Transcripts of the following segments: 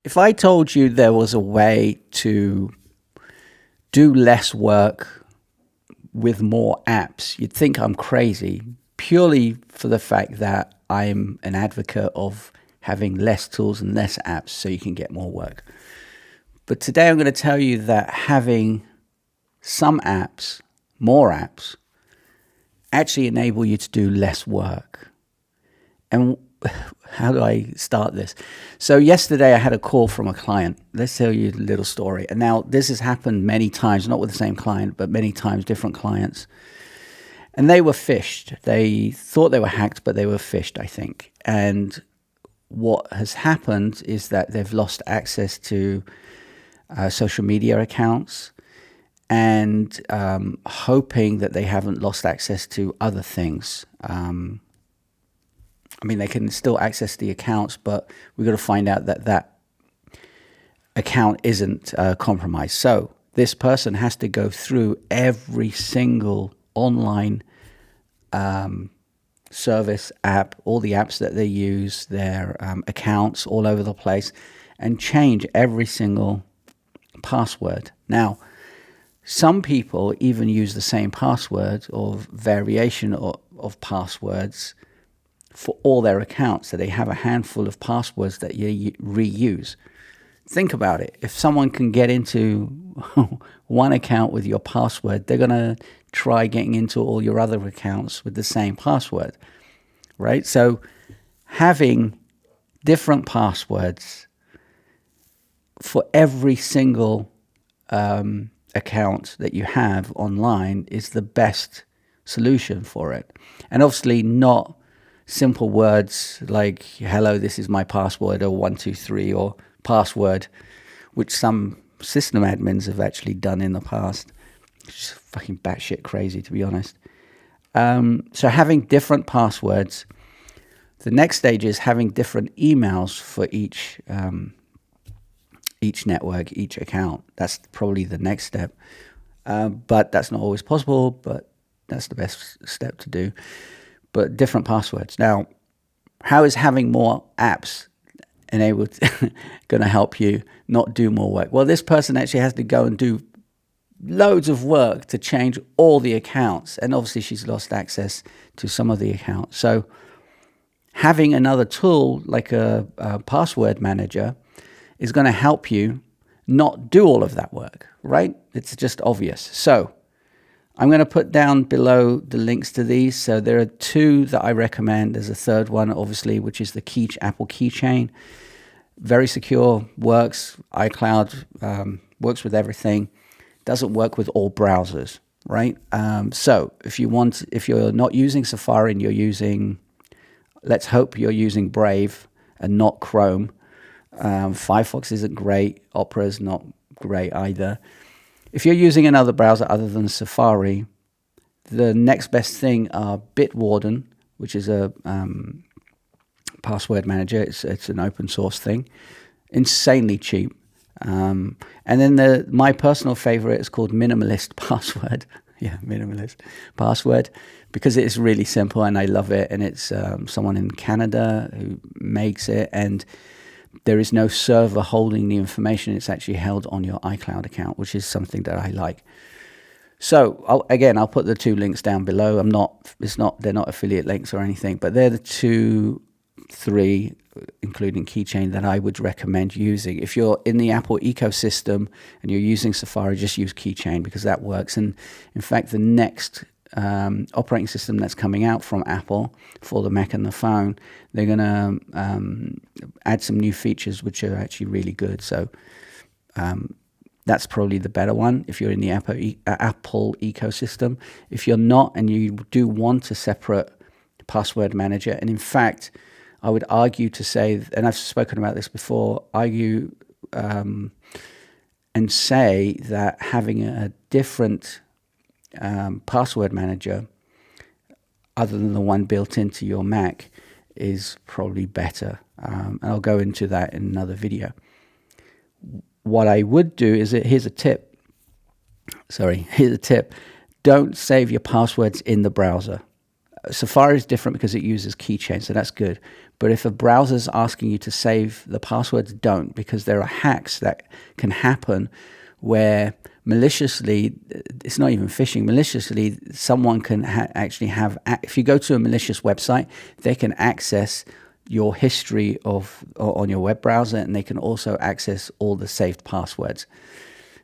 If I told you there was a way to do less work with more apps, you'd think I'm crazy, purely for the fact that I'm an advocate of having less tools and less apps so you can get more work. But today I'm going to tell you that having some apps, more apps, actually enable you to do less work. And how do I start this? So yesterday I had a call from a client. Let's tell you a little story. And now this has happened many times, not with the same client, but many times, different clients. And they were phished. They thought they were hacked, but they were phished, I think. And what has happened is that they've lost access to social media accounts, and hoping that they haven't lost access to other things. I mean, they can still access the accounts, but we've got to find out that that account isn't compromised. So this person has to go through every single online service app, all the apps that they use, their accounts all over the place, and change every single password. Now, some people even use the same password or variation of passwords for all their accounts. So they have a handful of passwords that you reuse. Think about it. If someone can get into one account with your password, they're going to try getting into all your other accounts with the same password, right? So having different passwords for every single account that you have online is the best solution for it. And obviously not simple words like, hello, this is my password, or 123, or password, which some system admins have actually done in the past. It's just fucking batshit crazy, to be honest. So having different passwords. The next stage is having different emails for each network, each account. That's probably the next step. But that's not always possible, but that's the best step to do. But different passwords. Now, how is having more apps enabled going to help you not do more work? Well, this person actually has to go and do loads of work to change all the accounts. And obviously she's lost access to some of the accounts. So having another tool like a password manager is going to help you not do all of that work, right? It's just obvious. So I'm going to put down below the links to these. So there are two that I recommend. There's a third one, obviously, which is the Apple Keychain. Very secure, works. iCloud works with everything. Doesn't work with all browsers, right? So if you're not using Safari and you're using, let's hope you're using Brave and not Chrome. Firefox isn't great. Opera is not great either. If you're using another browser other than Safari, the next best thing are Bitwarden, which is a password manager. It's an open source thing, insanely cheap. And then my personal favorite is called Minimalist Password. Yeah, Minimalist Password, because it's really simple and I love it. And it's someone in Canada who makes it, and there is no server holding the information. It's actually held on your iCloud account, which is something that I like. So I'll put the two links down below. They're not affiliate links or anything, but they're the three, including Keychain, that I would recommend using. If you're in the Apple ecosystem and you're using Safari, just use Keychain because that works. And in fact, the next operating system that's coming out from Apple for the Mac and the phone, they're going to add some new features which are actually really good. So that's probably the better one if you're in the Apple ecosystem. If you're not and you do want a separate password manager, and in fact, I would argue to say, and I've spoken about this before, and say that having a different password manager other than the one built into your Mac is probably better. And I'll go into that in another video. What I would do is, here's a tip. Don't save your passwords in the browser. Safari is different because it uses keychains, so that's good. But if a browser's asking you to save the passwords, don't, because there are hacks that can happen where maliciously, it's not even phishing, maliciously, someone can actually have, if you go to a malicious website, they can access your history on your web browser, and they can also access all the saved passwords.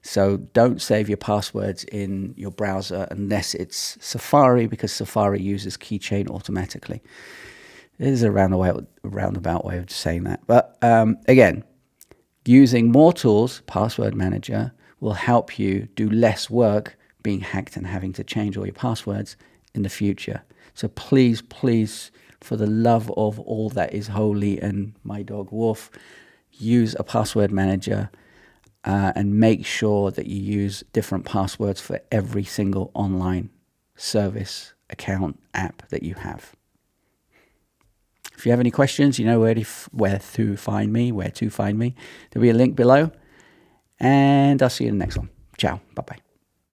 So don't save your passwords in your browser unless it's Safari, because Safari uses keychain automatically. It is a roundabout way of saying that. But again, using more tools, Password Manager, will help you do less work being hacked and having to change all your passwords in the future. So please, please, for the love of all that is holy and my dog Wolf, use a Password Manager. And make sure that you use different passwords for every single online service, account, app that you have. If you have any questions, you know where to find me. There'll be a link below. And I'll see you in the next one. Ciao. Bye-bye.